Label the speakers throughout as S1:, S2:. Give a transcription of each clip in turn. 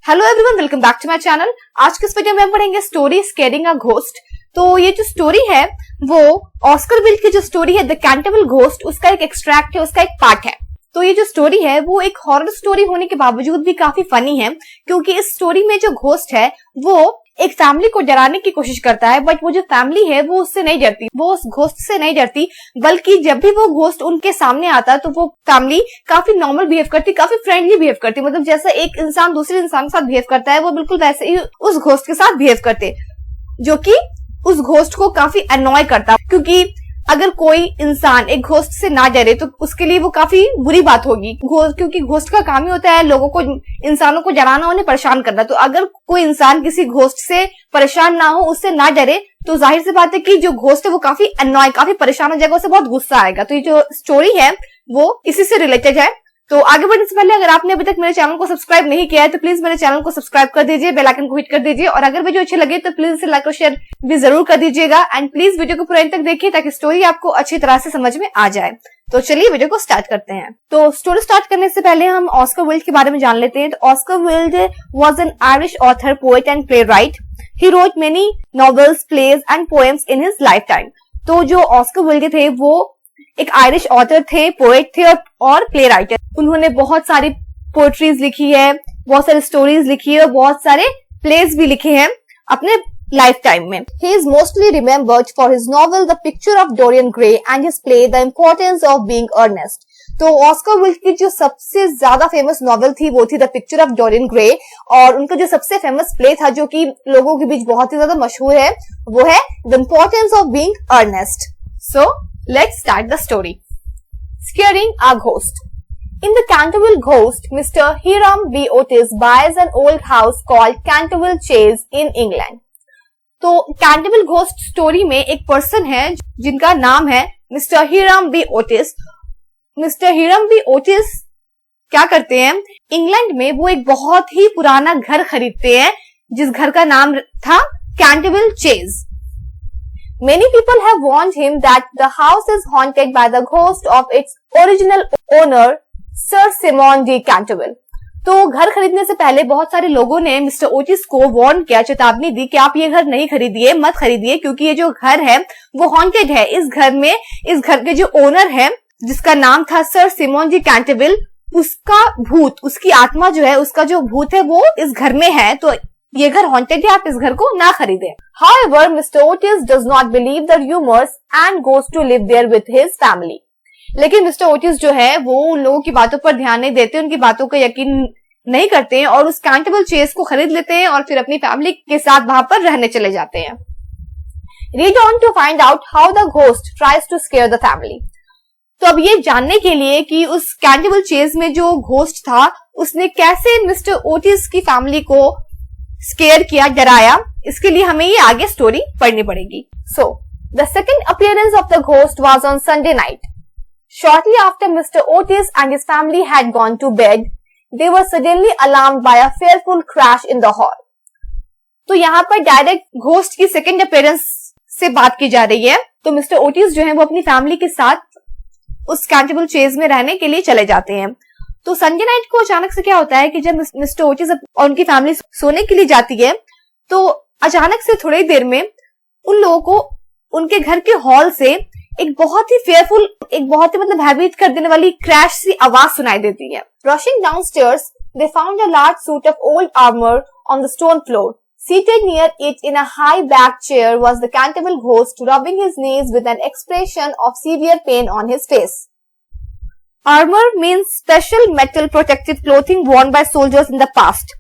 S1: Hello everyone, welcome back to my channel. आज के इस वीडियो में हम पढ़ेंगे स्टोरी स्केयरिंग अ घोस्ट। तो ये जो स्टोरी है वो ऑस्कर विल्ड की जो स्टोरी है द कैंटरविल घोस्ट, उसका एक एक्सट्रैक्ट है, उसका एक पार्ट है। तो ये जो स्टोरी है वो एक हॉरर स्टोरी होने के बावजूद भी काफी फनी है, क्योंकि इस स्टोरी में जो घोस्ट है वो एक फैमिली को डराने की कोशिश करता है, बट वो जो फैमिली है वो उससे नहीं डरती, वो उस घोस्ट से नहीं डरती, बल्कि जब भी वो घोस्ट उनके सामने आता है तो वो फैमिली काफी नॉर्मल बिहेव करती, काफी फ्रेंडली बिहेव करती। मतलब जैसा एक इंसान दूसरे इंसान के साथ बिहेव करता है वो बिल्कुल वैसे ही उस घोस्ट के साथ बिहेव करते, जो कि उस घोस्ट को काफी अनॉय करता, क्योंकि अगर कोई इंसान एक घोस्ट से ना डरे तो उसके लिए वो काफी बुरी बात होगी, क्योंकि घोस्ट का काम ही होता है लोगों को, इंसानों को डराना, उन्हें परेशान करना। तो अगर कोई इंसान किसी घोस्ट से परेशान ना हो, उससे ना डरे, तो जाहिर सी बात है कि जो घोस्ट है वो काफी अनॉय, काफी परेशान हो जाएगा, उसे बहुत गुस्सा आएगा। तो ये जो स्टोरी है वो इसी से रिलेटेड है। तो आगे बढ़ने से पहले अगर आपने अभी तक मेरे चैनल को सब्सक्राइब नहीं किया है तो प्लीज मेरे चैनल को सब्सक्राइब कर दीजिए, बेल आइकन को हिट कर दीजिए, और अगर वीडियो अच्छी लगे तो प्लीज इसे लाइक और शेयर भी जरूर कर दीजिएगा। एंड प्लीज वीडियो को पूरा एंड तक देखिए ताकि स्टोरी आपको अच्छी तरह से समझ में आ जाए। तो चलिए वीडियो को स्टार्ट करते हैं। तो स्टोरी स्टार्ट करने से पहले हम ऑस्कर विल्ड के बारे में जान लेते हैं। तो Oscar Wilde was an Irish author, poet and playwright. He wrote many novels, plays and poems in his lifetime. तो जो ऑस्कर विल्ड थे वो एक आयरिश ऑथर थे, पोएट थे और प्ले राइटर। उन्होंने बहुत सारी पोएट्रीज लिखी है, बहुत सारी स्टोरीज लिखी है और बहुत सारे प्लेज भी लिखे हैं अपने लाइफ टाइम में। He is mostly remembered for his novel The Picture of Dorian Gray and his play The Importance of Being Earnest। तो ऑस्कर विल्ड की जो सबसे ज्यादा फेमस नॉवेल थी वो थी the picture of Dorian Gray, और उनका जो सबसे फेमस प्ले था जो कि लोगों के बीच बहुत ही ज्यादा मशहूर है वो है the importance of being Earnest. So let's start the story. Scaring a ghost. In the Canterville Ghost, Mr. Hiram B. Otis buys an old house called Canterville Chase in England. तो Canterville Ghost स्टोरी में एक person है जिनका नाम है mister Hiram B Otis. Mister Hiram B Otis क्या करते हैं, इंग्लैंड में वो एक बहुत ही पुराना घर खरीदते हैं जिस घर का नाम था Canterville chase. Many people have warned him that the house is haunted by the ghost of its original owner, Sir Simon de Canterville. तो घर खरीदने से पहले बहुत सारे लोगों ने मिस्टर ओटिस को वार्न किया, चेतावनी दी कि आप ये घर नहीं खरीदिए, मत खरीदिए, क्योंकि ये जो घर है वो हॉन्टेड है। इस घर के जो ओनर है जिसका नाम था सर सिमोन डी कैंटरविल, उसका भूत, उसकी आत्मा जो है, उसका जो भूत है वो इस घर में है, तो ये घर हॉन्टेड है, आप इस घर को ना खरीदें। However, Mr. Otis does not believe the rumors and goes to live there with his family. लेकिन मिस्टर ओटिस जो है वो उन लोगों की बातों पर ध्यान नहीं देते, उनकी बातों का यकीन नहीं करते हैं और उस कैंटरविल चेस को खरीद लेते हैं और फिर अपनी फैमिली के साथ वहां पर रहने चले जाते हैं। Read on to find out how the ghost tries to scare the family. तो अब ये जानने के लिए कि उस कैंटरविल चेस में जो घोस्ट था उसने कैसे मिस्टर ओटिस की फैमिली को स्केयर किया, डराया, इसके लिए हमें ये आगे स्टोरी पढ़नी पड़ेगी। So, the second appearance of the ghost was on Sunday night. Shortly after Mr. Otis and his family had gone to bed, they were suddenly alarmed by a fearful crash in the hall. तो यहाँ पर direct ghost की second appearance से बात की जा रही है। तो मिस्टर ओटिस जो है वो अपनी फैमिली के साथ उस कैंटरविल चेज में रहने के लिए चले जाते हैं। तो संडे नाइट को अचानक से क्या होता है कि जब मिस्टर ओटिस और उनकी फैमिली सोने के लिए जाती है तो अचानक से थोड़ी देर में उन लोगों को उनके घर के हॉल से एक बहुत ही फेयरफुल, एक बहुत ही मतलब भयभीत कर देने वाली क्रैश सी आवाज सुनाई देती है। Rushing downstairs, they found a large suit of old armor on the stone floor. Seated near it in a high-backed chair was the Canterville ghost, rubbing his knees with an expression of severe pain on his face. Armor means special metal protective clothing worn by soldiers in the past.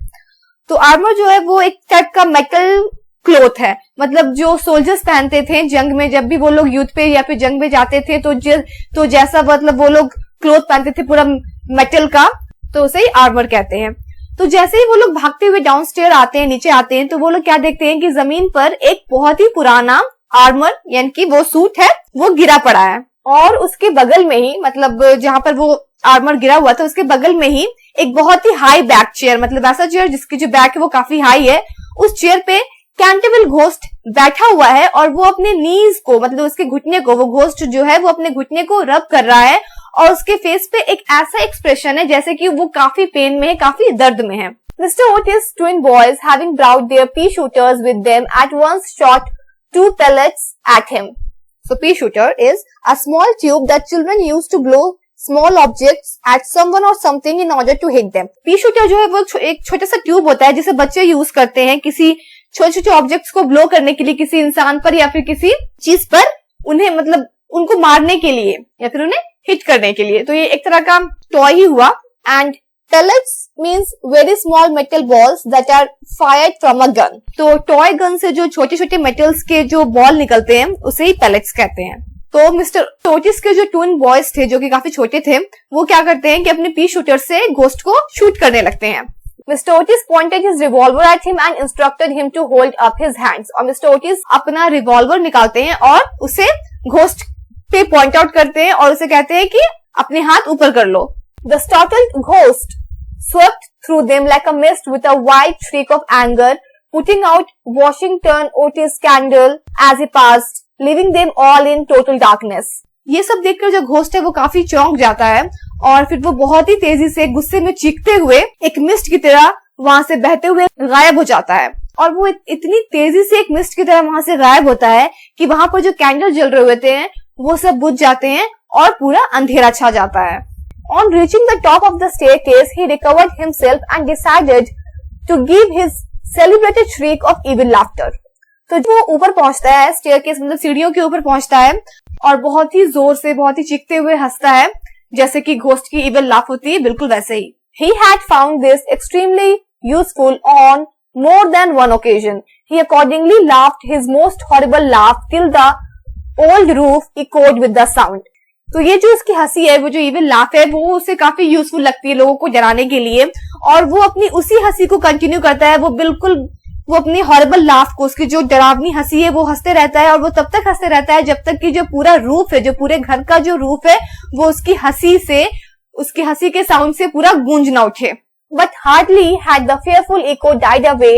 S1: तो armour जो है वो एक type का metal cloth है, मतलब जो soldiers पहनते थे जंग में, जब भी वो लोग युद्ध पे या फिर जंग में जाते थे तो जैसा मतलब वो लोग क्लोथ पहनते थे पूरा मेटल का, तो उसे ही आर्मर कहते हैं। तो जैसे ही वो लोग भागते हुए डाउनस्टेयर आते हैं, नीचे आते हैं, तो वो लोग क्या देखते हैं कि जमीन पर एक बहुत ही पुराना आर्मर यानी कि वो सूट है वो गिरा पड़ा है, और उसके बगल में ही, मतलब जहां पर वो आर्मर गिरा हुआ था उसके बगल में ही एक बहुत ही हाई बैक चेयर, मतलब ऐसा चेयर जिसकी जो बैक है वो काफी हाई है, उस चेयर पे कैंटरविल घोस्ट बैठा हुआ है और वो अपने नीज को, मतलब उसके घुटने को, वो घोस्ट जो है वो अपने घुटने को रब कर रहा है और उसके फेस पे एक ऐसा एक्सप्रेशन है जैसे कि वो काफी पेन में है, काफी दर्द में है। Mr. Otis' twin boys, having brought their pea shooters with them, at once shot 2 pellets at him. So pea shooter is a small tube that children use to blow small objects at someone or something in order to hit them. Pea shooter जो है वो एक छोटा सा tube होता है जिसे बच्चे यूज करते हैं किसी छोटे छोटे ऑब्जेक्ट्स को ब्लो करने के लिए, किसी इंसान पर या फिर किसी चीज पर उन्हें मतलब उनको मारने के लिए या फिर उन्हें हिट करने के लिए. तो ये एक तरह का टॉय ही हुआ. And pellets means very small metal balls that are fired from a gun. तो टॉय गन से जो छोटे छोटे मेटल्स के जो बॉल निकलते हैं उसे ही pellets कहते हैं. तो मिस्टर ओटिस के जो ट्विन बॉयज थे जो कि काफी छोटे थे, वो क्या करते हैं कि अपने पी शूटर से घोस्ट को शूट करने लगते हैं. Mister Otis pointed his revolver at him and instructed him to hold up his hands. और मिस्टर ओटिस अपना रिवॉल्वर निकालते हैं और उसे घोस्ट पे पॉइंट आउट करते हैं और उसे कहते हैं कि अपने हाथ ऊपर कर लो. The startled ghost swept through them like a mist with a wild shriek of anger, putting out Washington Otis candle as he passed, leaving them all in total darkness. ये सब देखकर जो घोस्ट है वो काफी चौंक जाता है और फिर वो बहुत ही तेजी से गुस्से में चीखते हुए एक मिस्ट की तरह वहां से बहते हुए गायब हो जाता है. और वो इतनी तेजी से एक मिस्ट की तरह वहां से गायब होता है कि वहां पर जो कैंडल जल रहे होते हैं वो सब बुझ जाते हैं और पूरा अंधेरा छा जाता है. On reaching the top of the staircase, he recovered himself and decided to give his celebrated shriek of evil laughter. तो वो ऊपर पहुंचता है, स्टेयरकेस मतलब सीढ़ियों के ऊपर पहुंचता है और बहुत ही जोर से बहुत ही चीखते हुए हंसता है जैसे कि घोस्ट की इविल लाफ होती है, बिल्कुल वैसे ही. He had found this extremely useful on more than one occasion. He accordingly laughed his most horrible laugh till the old roof echoed with the sound. तो ये जो उसकी हंसी है, वो जो इविल लाफ है, वो उसे काफी यूजफुल लगती है लोगों को डराने के लिए और वो अपनी उसी हंसी को कंटिन्यू करता है. वो अपनी हॉरिबल लाफ को, उसकी जो डरावनी हंसी है वो हंसते रहता है और वो तब तक हंसते रहता है जब तक कि जो पूरा रूफ है, जो पूरे घर का जो रूफ है, वो उसकी हंसी के साउंड से पूरा गूंज ना उठे. But hardly had the fearful echo died away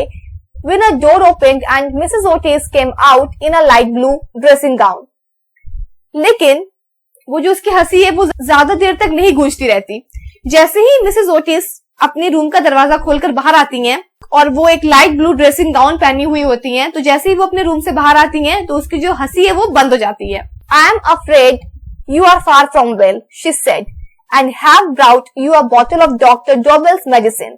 S1: when a door opened and Mrs. Otis came out in a light blue dressing gown. लेकिन वो जो उसकी हंसी है वो ज्यादा देर तक नहीं गूंजती रहती. जैसे ही मिसेस ओटिस अपने रूम का दरवाजा खोलकर बाहर आती हैं और वो एक लाइट ब्लू ड्रेसिंग गाउन पहनी हुई होती हैं, तो जैसे ही वो अपने रूम से बाहर आती हैं तो उसकी जो हंसी है वो बंद हो जाती है. I am afraid you are far from well, she said, and have brought you a bottle of doctor Dobbles medicine.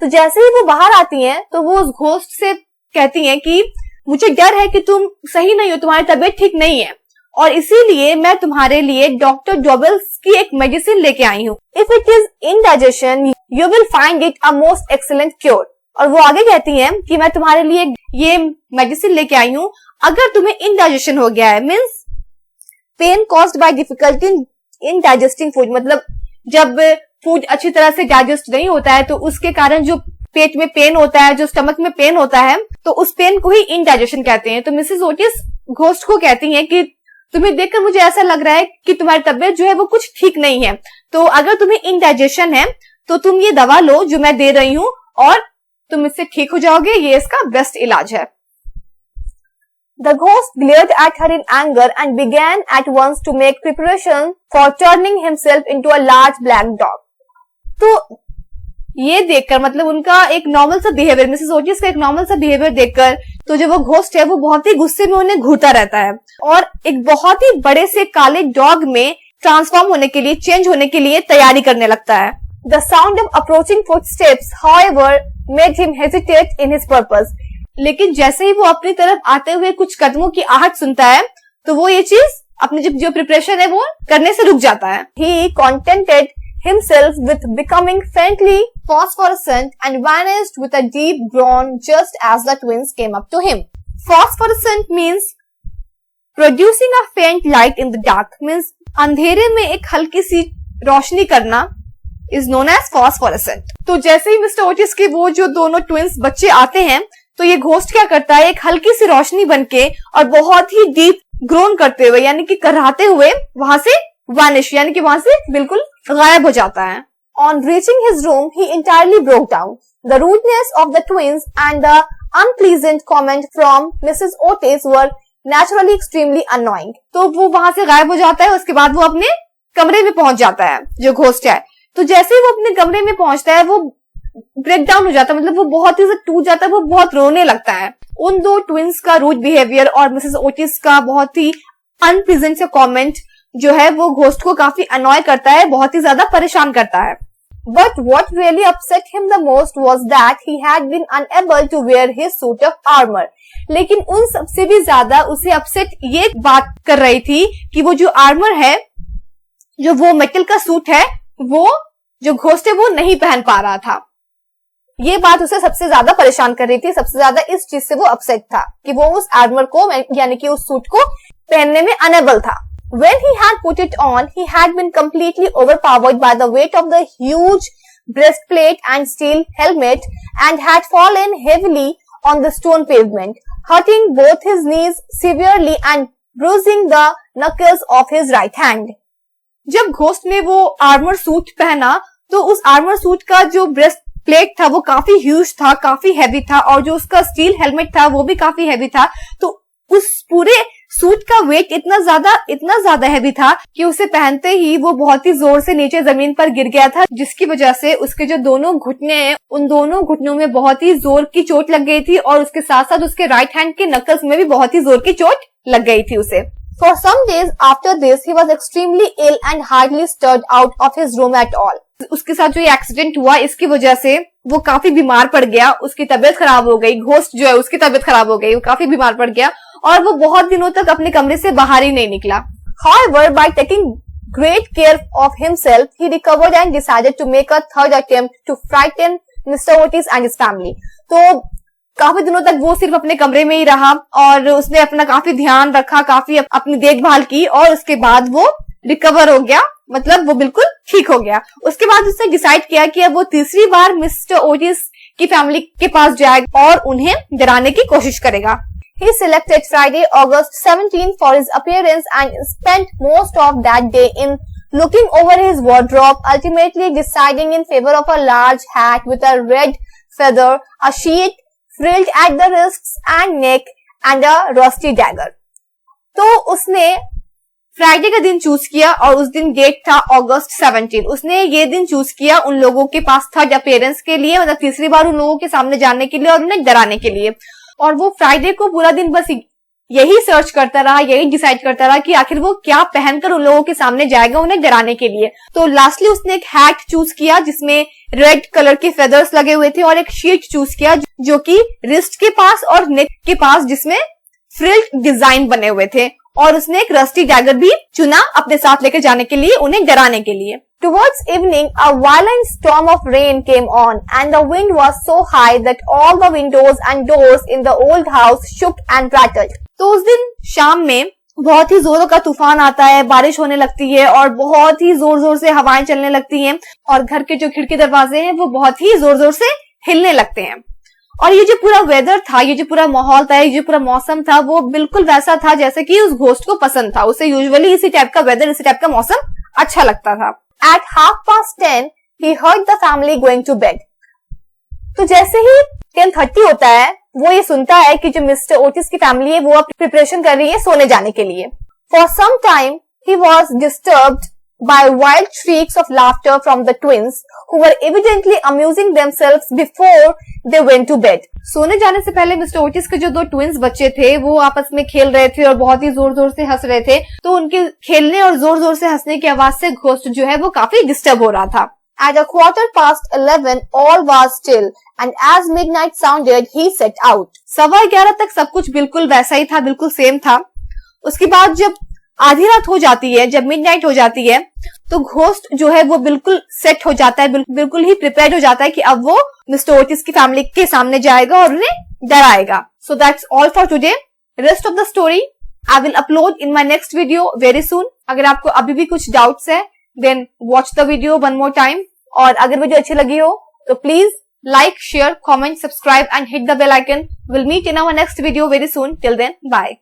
S1: तो जैसे ही वो बाहर आती हैं तो वो उस घोस्ट से कहती हैं कि मुझे डर है कि तुम सही नहीं हो, तुम्हारी तबीयत ठीक नहीं है और इसीलिए मैं तुम्हारे लिए डॉक्टर डॉबल्स की एक मेडिसिन लेके आई हूँ. If it is indigestion you will find it a most excellent cure. और वो आगे कहती हैं कि मैं तुम्हारे लिए ये मेडिसिन लेके आई हूँ अगर तुम्हें इंडाइजेशन हो गया है, means pain caused by difficulty in digesting food. मतलब जब फूड अच्छी तरह से डाइजेस्ट नहीं होता है तो उसके कारण जो पेट में पेन होता है, जो स्टमक में पेन होता है, तो उस पेन को ही इंडाइजेशन कहते हैं. तो मिसेस ओटिस घोस्ट को कहती हैं कि तुम्हें देखकर मुझे ऐसा लग रहा है कि तुम्हारी तबीयत जो है वो कुछ ठीक नहीं है, तो अगर तुम्हें इंडाइजेशन है तो तुम ये दवा लो जो मैं दे रही हूँ और तुम इससे ठीक हो जाओगे, ये इसका बेस्ट इलाज है. The ghost glared at her in anger and began at once to make preparation for turning himself into a large black dog. तो ये देखकर मतलब उनका एक नॉर्मल सा बिहेवियर, मिसेस ओटिस का एक नॉर्मल सा बिहेवियर देखकर तो जो वो घोस्ट है वो बहुत ही गुस्से में उन्हें घूरता रहता है और एक बहुत ही बड़े से काले डॉग में ट्रांसफॉर्म होने के लिए, चेंज होने के लिए तैयारी करने लगता है. The sound of approaching footsteps, however, made him hesitate in his purpose. लेकिन जैसे ही वो अपनी तरफ आते हुए कुछ कदमों की आहट सुनता है तो वो ये चीज अपनी जो प्रिपरेशन है वो करने से रुक जाता है. He contented himself with becoming faintly phosphorescent and vanished with a deep groan just as the twins came up to him. Phosphorescent means producing a faint light in the dark, means अंधेरे में एक हल्की सी रोशनी करना is known as phosphorescent. तो जैसे ही mister Otis के वो जो दोनों ट्विंस बच्चे आते हैं तो ये घोस्ट क्या करता है, एक हल्की सी रोशनी बनके और बहुत ही डीप ग्रोन करते हुए यानी कि कराहते हुए वहां से वानिश यानी कि वहां से बिल्कुल गायब हो जाता है. On reaching his room, he entirely broke down. The rudeness of the twins and the unpleasant comment from Mrs. Otis were naturally extremely annoying. तो वो वहां से गायब हो जाता है. उसके बाद वो अपने कमरे में पहुंच जाता है जो घोस्ट है. तो जैसे ही वो अपने कमरे में पहुंचता है वो ब्रेक डाउन हो जाता है, मतलब वो बहुत ही टूट जाता है, वो बहुत रोने लगता है। उन दो ट्विंस का रूड बिहेवियर और मिसेस ओटिस का बहुत ही अनप्लीजेंट सा कमेंट जो है वो घोस्ट को काफी अनॉय करता है, बहुत ही ज्यादा परेशान करता है। But what really upset him the most was that he had been unable to wear his suit of armor. लेकिन उन सबसे भी ज्यादा उसे अपसेट ये बात कर रही थी कि वो जो आर्मर है, जो वो मेटल का सूट है, वो जो घोस्ट है वो नहीं पहन पा रहा था। ये बात उसे सबसे ज्यादा परेशान कर रही थी, सबसे ज्यादा इस चीज से वो अपसेट था कि वो उस आर्मर को यानी कि उस सूट को पहनने में अनेबल था। When he had put it on, he had been completely overpowered by the weight of the huge breastplate and steel helmet and had fallen heavily on the stone pavement, hurting both his knees severely and bruising the knuckles of his right hand. जब ghost ने वो armour suit पहना तो उस armour suit का जो breast plate था वो काफी ह्यूज था, काफी हैवी था, और जो उसका स्टील हेलमेट था वो भी काफी हैवी था। तो उस पूरे सूट का वेट इतना ज्यादा हैवी था कि उसे पहनते ही वो बहुत ही जोर से नीचे जमीन पर गिर गया था, जिसकी वजह से उसके जो दोनों घुटने हैं उन दोनों घुटनों में बहुत ही जोर की चोट लग गई थी, और उसके साथ साथ उसके राइट हैंड के नकल्स में भी बहुत ही जोर की चोट लग गई थी उसे। For some days after this, he was extremely ill and hardly stirred out of his room at all. उसके साथ जो ये एक्सीडेंट हुआ इसकी वजह से वो काफी बीमार पड़ गया, उसकी तबीयत खराब हो गई, घोस्ट जो है उसकी तबीयत खराब हो गई, वो काफी बीमार पड़ गया और वो बहुत दिनों तक अपने कमरे से बाहर ही नहीं निकला। However, by taking great care of himself, he recovered and decided to make a third attempt to frighten Mr. Otis and his family. तो काफी दिनों तक वो सिर्फ अपने कमरे में ही रहा और उसने अपना काफी ध्यान रखा, काफी अपनी देखभाल की, और उसके बाद वो रिकवर हो गया, मतलब वो बिल्कुल ठीक हो गया। उसके बाद उसने डिसाइड किया कि अब वो तीसरी बार मिस्टर ओटिस की फैमिली के पास जाएगा और उन्हें डराने की कोशिश करेगा। He selected Friday, August 17 for his appearance and spent most of that day in looking over his wardrobe, ultimately deciding in favor of a large hat with a red feather, a sheet frilled at the wrists and neck and a rusty dagger. तो उसने Friday का दिन choose किया और उस दिन date था अगस्त 17। उसने ये दिन चूज किया उन लोगों के पास थर्ड अपीयरेंस के लिए, मतलब तीसरी बार उन लोगों के सामने जाने के लिए और उन्हें डराने के लिए। और वो फ्राइडे को पूरा दिन बस यही सर्च करता रहा, यही डिसाइड करता रहा कि आखिर वो क्या पहनकर उन लोगों के सामने जाएगा उन्हें डराने के लिए। तो लास्टली उसने एक हैट चूज किया जिसमें रेड कलर के फेदर्स लगे हुए थे और एक शीट चूज किया जो कि रिस्ट के पास और नेक के पास जिसमें फ्रिल्ड डिजाइन बने हुए थे, और उसने एक रस्टी डैगर भी चुना अपने साथ लेकर जाने के लिए, उन्हें डराने के लिए। Towards evening, a violent storm of rain came on, and the wind was so high that all the windows and doors in the old house shook and rattled. तो उस दिन शाम में बहुत ही जोरों का तूफान आता है, बारिश होने लगती है और बहुत ही जोर जोर से हवाएं चलने लगती हैं और घर के जो खिड़की दरवाजे हैं वो बहुत ही जोर जोर से हिलने लगते हैं। और ये जो पूरा वेदर था, ये जो पूरा माहौल था, ये जो पूरा मौसम था, वो बिल्कुल वैसा था जैसे कि उस घोस्ट को पसंद था। उसे यूजुअली इसी टाइप का वेदर, इसी टाइप का मौसम अच्छा लगता था। At 10:30, he heard the family going to bed. तो जैसे ही 10:30 होता है वो ये सुनता है कि जो मिस्टर ओटिस की फैमिली है वो अब प्रिपरेशन कर रही है सोने जाने के लिए। For some time, he was disturbed by wild shrieks of laughter from the twins, who were evidently amusing themselves before they went to bed. सोने जाने से पहले मिस्टर ओटिस के जो दो ट्विंस बच्चे थे वो आपस में खेल रहे थे और बहुत ही जोर जोर से हंस रहे थे। तो उनके खेलने और जोर जोर से हंसने की आवाज से घोस्ट जो है वो काफी डिस्टर्ब हो रहा था। At 11:15, all was still, and as midnight sounded, he set out. 11:15 तक सब कुछ बिल्कुल वैसा ही था, बिल्कुल सेम था। उसके बाद जब आधी रात हो जाती है, जब मिडनाइट हो जाती है, तो घोस्ट जो है वो बिल्कुल सेट हो जाता है, बिल्कुल ही प्रिपेयर्ड हो जाता है कि अब वो मिस्टर ओटिस की फैमिली के सामने जाएगा और उन्हें डराएगा। So that's all for today. Rest of the story I will upload in my next video very soon. अगर आपको अभी भी कुछ डाउट्स है then watch the video one more time. और अगर वीडियो अच्छी लगी हो तो please like, share, comment, subscribe and hit the bell icon. We'll meet in our next video very soon. Till then, bye.